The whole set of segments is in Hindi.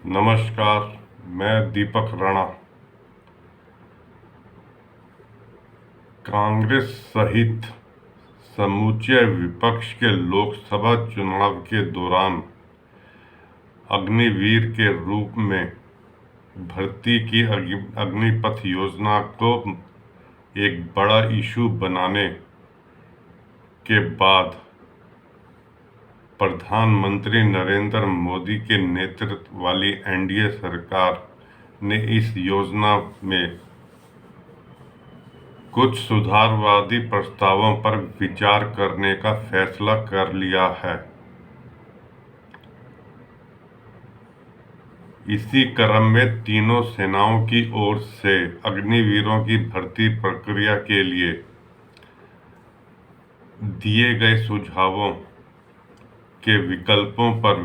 नमस्कार। मैं दीपक राणा। कांग्रेस सहित समूचे विपक्ष के लोकसभा चुनाव के दौरान अग्निवीर के रूप में भर्ती की अग्निपथ योजना को एक बड़ा इशू बनाने के बाद प्रधानमंत्री नरेंद्र मोदी के नेतृत्व वाली एनडीए सरकार ने इस योजना में कुछ सुधारवादी प्रस्तावों पर विचार करने का फैसला कर लिया है। इसी क्रम में तीनों सेनाओं की ओर से अग्निवीरों की भर्ती प्रक्रिया के लिए दिए गए सुझावों के विकल्पों पर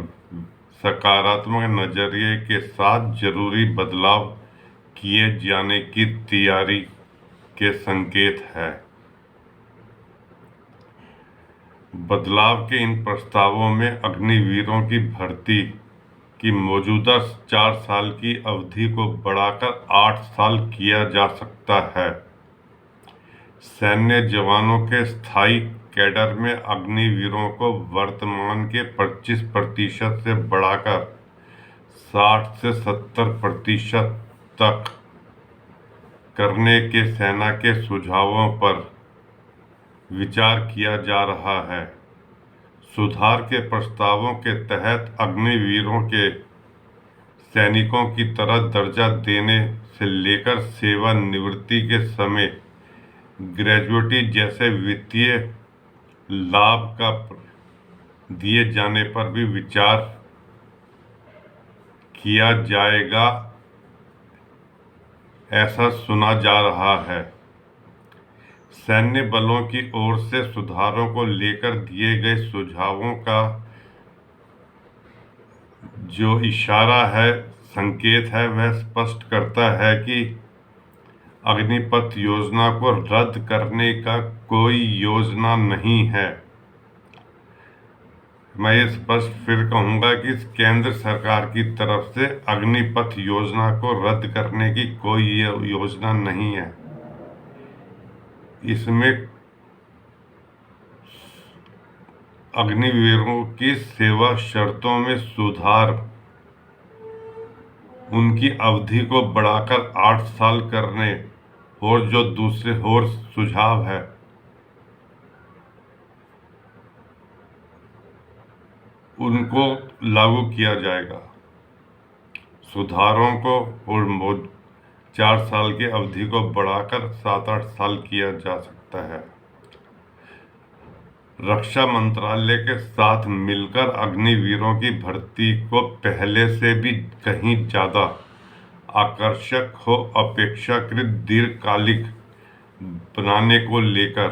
सकारात्मक नजरिए के साथ जरूरी बदलाव किए जाने की तैयारी के संकेत है। बदलाव के इन प्रस्तावों में अग्निवीरों की भर्ती की मौजूदा 4 साल की अवधि को बढ़ाकर 8 साल किया जा सकता है। सैन्य जवानों के स्थायी कैडर में अग्निवीरों को वर्तमान के 25% से बढ़ाकर 60 से 70% तक करने के सेना के सुझावों पर विचार किया जा रहा है। सुधार के प्रस्तावों के तहत अग्निवीरों के सैनिकों की तरह दर्जा देने से लेकर सेवानिवृत्ति के समय ग्रेजुएटी जैसे वित्तीय लाभ का दिए जाने पर भी विचार किया जाएगा, ऐसा सुना जा रहा है। सैन्य बलों की ओर से सुधारों को लेकर दिए गए सुझावों का जो इशारा है, संकेत है, वह स्पष्ट करता है कि अग्निपथ योजना को रद्द करने का कोई योजना नहीं है। मैं ये स्पष्ट फिर कहूंगा कि केंद्र सरकार की तरफ से अग्निपथ योजना को रद्द करने की कोई योजना नहीं है। इसमें अग्निवीरों की सेवा शर्तों में सुधार, उनकी अवधि को बढ़ाकर 8 साल करने और जो दूसरे और सुझाव है उनको लागू किया जाएगा। सुधारों को और 4 साल की अवधि को बढ़ाकर 7-8 साल किया जा सकता है। रक्षा मंत्रालय के साथ मिलकर अग्निवीरों की भर्ती को पहले से भी कहीं ज्यादा आकर्षक हो अपेक्षाकृत दीर्घकालिक बनाने को लेकर,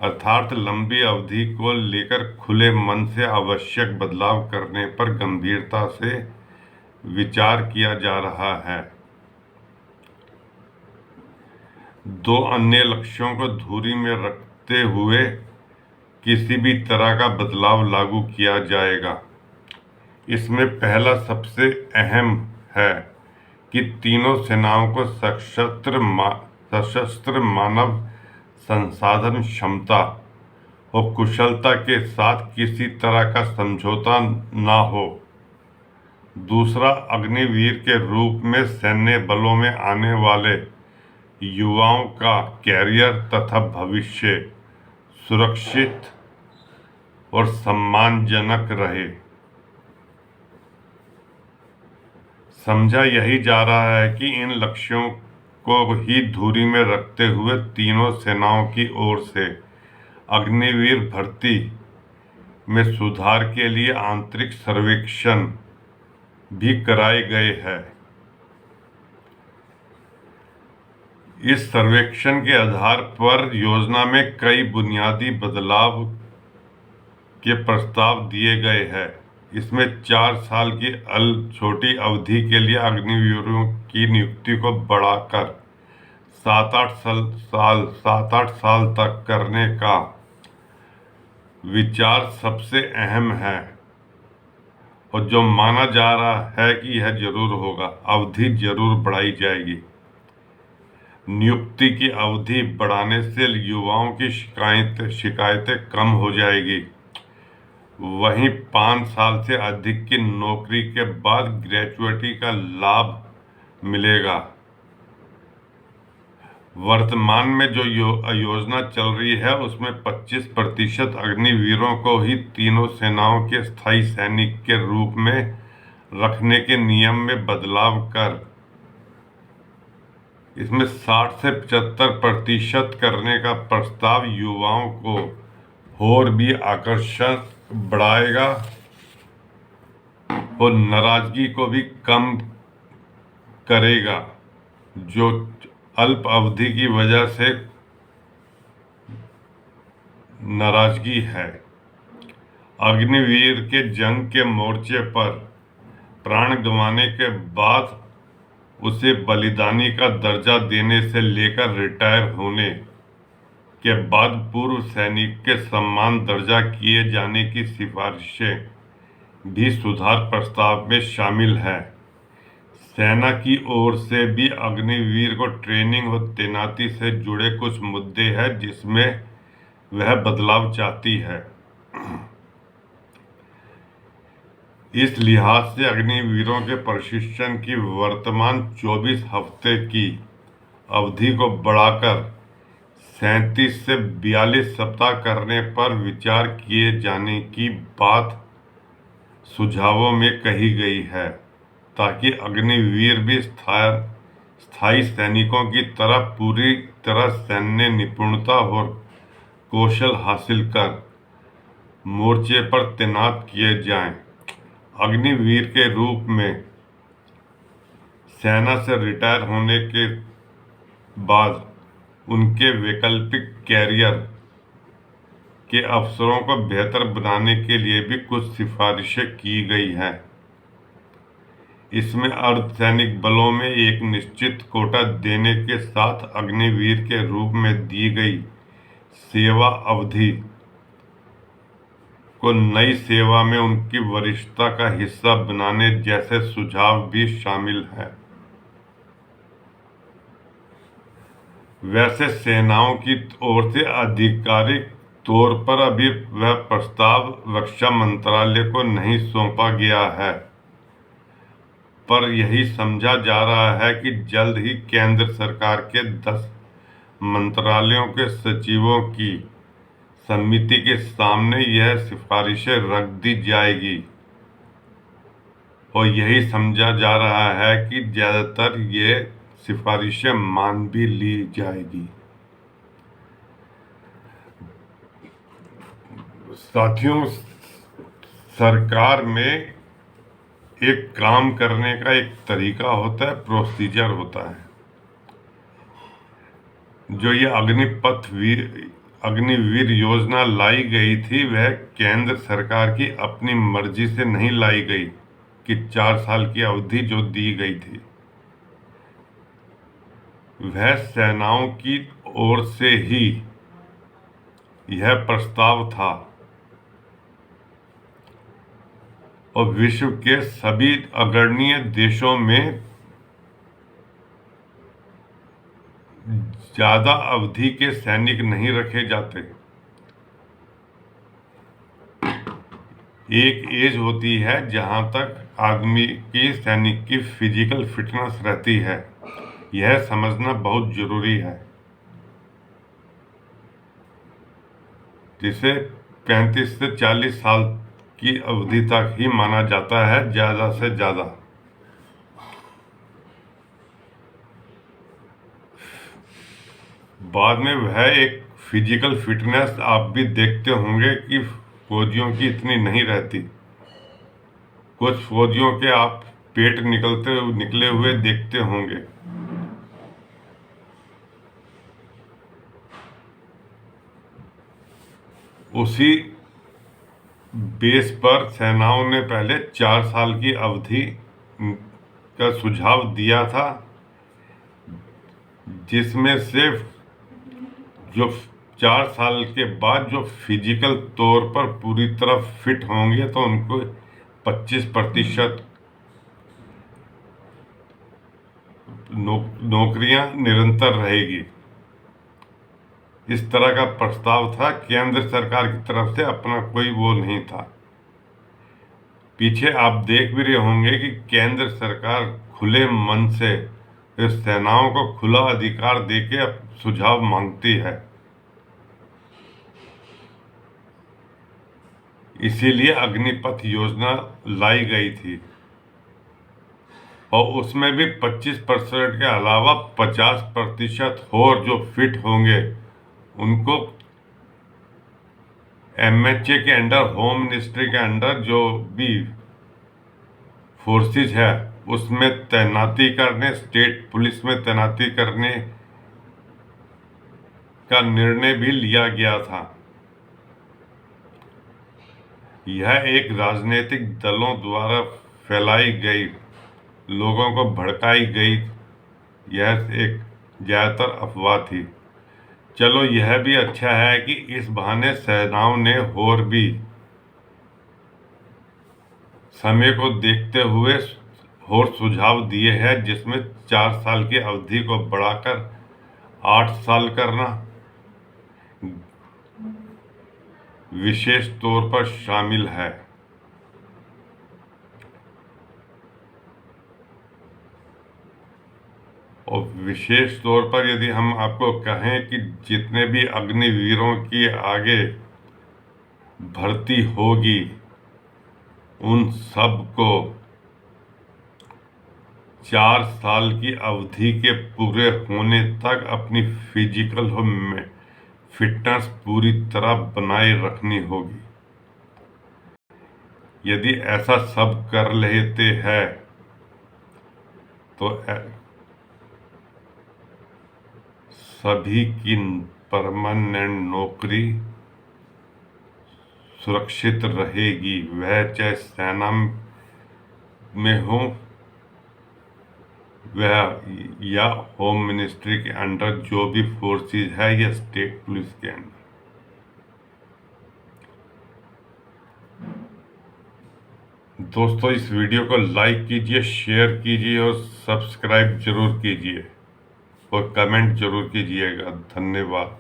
अर्थात लंबी अवधि को लेकर खुले मन से आवश्यक बदलाव करने पर गंभीरता से विचार किया जा रहा है। 2 अन्य लक्ष्यों को धुरी में रखते हुए किसी भी तरह का बदलाव लागू किया जाएगा। इसमें पहला सबसे अहम है कि तीनों सेनाओं को सशस्त्र मानव संसाधन क्षमता और कुशलता के साथ किसी तरह का समझौता ना हो। दूसरा, अग्निवीर के रूप में सैन्य बलों में आने वाले युवाओं का कैरियर तथा भविष्य सुरक्षित और सम्मानजनक रहे। समझा यही जा रहा है कि इन लक्ष्यों को ही धुरी में रखते हुए तीनों सेनाओं की ओर से अग्निवीर भर्ती में सुधार के लिए आंतरिक सर्वेक्षण भी कराए गए हैं। इस सर्वेक्षण के आधार पर योजना में कई बुनियादी बदलाव के प्रस्ताव दिए गए हैं। इसमें 4 साल की छोटी अवधि के लिए अग्निवीरों की नियुक्ति को बढ़ाकर 7-8 साल तक करने का विचार सबसे अहम है। और जो माना जा रहा है कि यह जरूर होगा, अवधि जरूर बढ़ाई जाएगी। नियुक्ति की अवधि बढ़ाने से युवाओं की शिकायतें कम हो जाएगी। वहीं 5 साल से अधिक की नौकरी के बाद ग्रेजुएटी का लाभ मिलेगा। वर्तमान में जो योजना चल रही है उसमें 25% अग्निवीरों को ही तीनों सेनाओं के स्थायी सैनिक के रूप में रखने के नियम में बदलाव कर इसमें 60 से 75% करने का प्रस्ताव युवाओं को और भी आकर्षक बढ़ाएगा और नाराजगी को भी कम करेगा, जो अल्प अवधि की वजह से नाराजगी है। अग्निवीर के जंग के मोर्चे पर प्राण गंवाने के बाद उसे बलिदानी का दर्जा देने से लेकर रिटायर होने के बाद पूर्व सैनिक के सम्मान दर्जा किए जाने की सिफारिशें भी सुधार प्रस्ताव में शामिल है। सेना की ओर से भी अग्निवीर को ट्रेनिंग और तैनाती से जुड़े कुछ मुद्दे हैं जिसमें वह बदलाव चाहती है। इस लिहाज से अग्निवीरों के प्रशिक्षण की वर्तमान 24 हफ्ते की अवधि को बढ़ाकर 37 से 42 सप्ताह करने पर विचार किए जाने की बात सुझावों में कही गई है, ताकि अग्निवीर भी स्थायी सैनिकों की तरह पूरी तरह सैन्य निपुणता और कौशल हासिल कर मोर्चे पर तैनात किए जाएं। अग्निवीर के रूप में सेना से रिटायर होने के बाद उनके वैकल्पिक कैरियर के अवसरों को बेहतर बनाने के लिए भी कुछ सिफारिशें की गई हैं। इसमें अर्धसैनिक बलों में एक निश्चित कोटा देने के साथ अग्निवीर के रूप में दी गई सेवा अवधि को नई सेवा में उनकी वरिष्ठता का हिस्सा बनाने जैसे सुझाव भी शामिल हैं। वैसे सेनाओं की ओर से आधिकारिक तौर पर अभी वह प्रस्ताव रक्षा मंत्रालय को नहीं सौंपा गया है, पर यही समझा जा रहा है कि जल्द ही केंद्र सरकार के 10 मंत्रालयों के सचिवों की समिति के सामने यह सिफारिशें रख दी जाएगी और यही समझा जा रहा है कि ज्यादातर ये सिफारिशें मान भी ली जाएगी। साथियों, सरकार में एक काम करने का एक तरीका होता है, प्रोसीजर होता है। जो ये अग्निवीर योजना लाई गई थी वह केंद्र सरकार की अपनी मर्जी से नहीं लाई गई कि 4 साल की अवधि जो दी गई थी वह सेनाओं की ओर से ही यह प्रस्ताव था और विश्व के सभी अग्रणीय देशों में ज्यादा अवधि के सैनिक नहीं रखे जाते। एक एज होती है जहां तक आदमी की सैनिक की फिजिकल फिटनेस रहती है, यह समझना बहुत जरूरी है, जिसे 35 से 40 साल की अवधि तक ही माना जाता है ज्यादा से ज्यादा। बाद में वह एक फिजिकल फिटनेस आप भी देखते होंगे कि फौजियों की इतनी नहीं रहती। कुछ फौजियों के आप पेट निकले हुए देखते होंगे। उसी बेस पर सेनाओं ने पहले 4 साल की अवधि का सुझाव दिया था, जिसमें सिर्फ जो 4 साल के बाद जो फिजिकल तौर पर पूरी तरह फिट होंगे तो उनको 25% नौकरियां निरंतर रहेगी। इस तरह का प्रस्ताव था। केंद्र सरकार की तरफ से अपना कोई वो नहीं था। पीछे आप देख भी रहे होंगे कि केंद्र सरकार खुले मन से इस सेनाओं को खुला अधिकार देके सुझाव मांगती है। इसीलिए अग्निपथ योजना लाई गई थी और उसमें भी 25% के अलावा 50% और जो फिट होंगे उनको एमएचए के अंडर, होम मिनिस्ट्री के अंडर जो भी फोर्सेस है उसमें तैनाती करने, स्टेट पुलिस में तैनाती करने का निर्णय भी लिया गया था। यह एक राजनीतिक दलों द्वारा फैलाई गई, लोगों को भड़काई गई, यह एक ज्यादातर अफवाह थी। चलो यह भी अच्छा है कि इस बहाने सेनाओं ने और भी समय को देखते हुए और सुझाव दिए हैं, जिसमें 4 साल की अवधि को बढ़ाकर 8 साल करना विशेष तौर पर शामिल है। और विशेष तौर पर यदि हम आपको कहें कि जितने भी अग्निवीरों की आगे भर्ती होगी उन सब को 4 साल की अवधि के पूरे होने तक अपनी फिजिकल फिटनेस पूरी तरह बनाए रखनी होगी। यदि ऐसा सब कर लेते हैं तो सभी की परमानेंट नौकरी सुरक्षित रहेगी, वह चाहे सेना में हो वह या होम मिनिस्ट्री के अंडर जो भी फोर्सेस है या स्टेट पुलिस के अंडर। दोस्तों इस वीडियो को लाइक कीजिए, शेयर कीजिए और सब्सक्राइब जरूर कीजिए और कमेंट जरूर कीजिएगा। धन्यवाद।